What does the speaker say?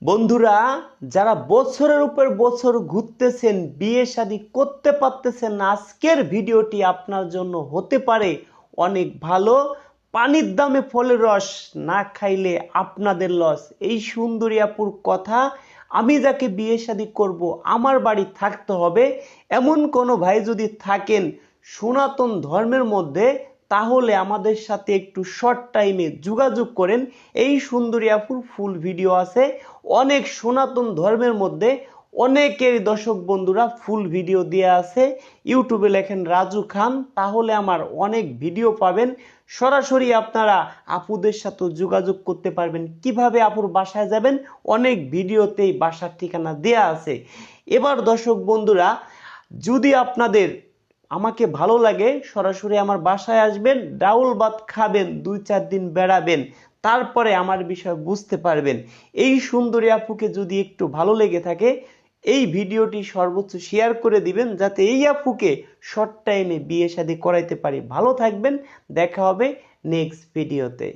বন্ধুরা, যারা বছরের উপর বছর ঘুরতেছেন, বিয়ে শাদী করতে পারতেছেন না, আজকের ভিডিওটি আপনার জন্য হতে পারে অনেক ভালো। পানির দামে ফলের রস, না খাইলে আপনাদের লস। এই সুন্দরী আপুর কথা। আমি যাকে বিয়ে শাদী করব আমার বাড়ি থাকতে হবে, এমন কোনো ভাই যদি থাকেন সনাতন ধর্মের মধ্যে, তাহলে আমাদের সাথে একটু শর্ট টাইমে যোগাযোগ করেন। এই সুন্দরী আপুর ফুল ভিডিও আছে। অনেক সনাতন ধর্মের মধ্যে অনেকের দর্শক বন্ধুরা ফুল ভিডিও দেওয়া আছে। ইউটিউবে লেখেন রাজু খান, তাহলে আমার অনেক ভিডিও পাবেন। সরাসরি আপনারা আপুদের সাথে যোগাযোগ করতে পারবেন। কিভাবে আপুর বাসায় যাবেন, অনেক ভিডিওতেই বাসার ঠিকানা দেয়া আছে। এবার দর্শক বন্ধুরা, যদি আপনাদের আমাকে ভালো লাগে, সরাসরি আমার বাসায় আসবেন, ডাউল ভাত খাবেন, 2-4 দিন বেড়াবেন, তারপরে আমার বিষয় বুঝতে পারবেন। এই সুন্দরী আপুকে যদি একটু ভালো লেগে থাকে, এই ভিডিওটি সর্বোচ্চ শেয়ার করে দিবেন, যাতে এই আপুকে শর্ট টাইমে বিয়ে শাদী করাইতে পারি। ভালো থাকবেন, দেখা হবে নেক্সট ভিডিওতে।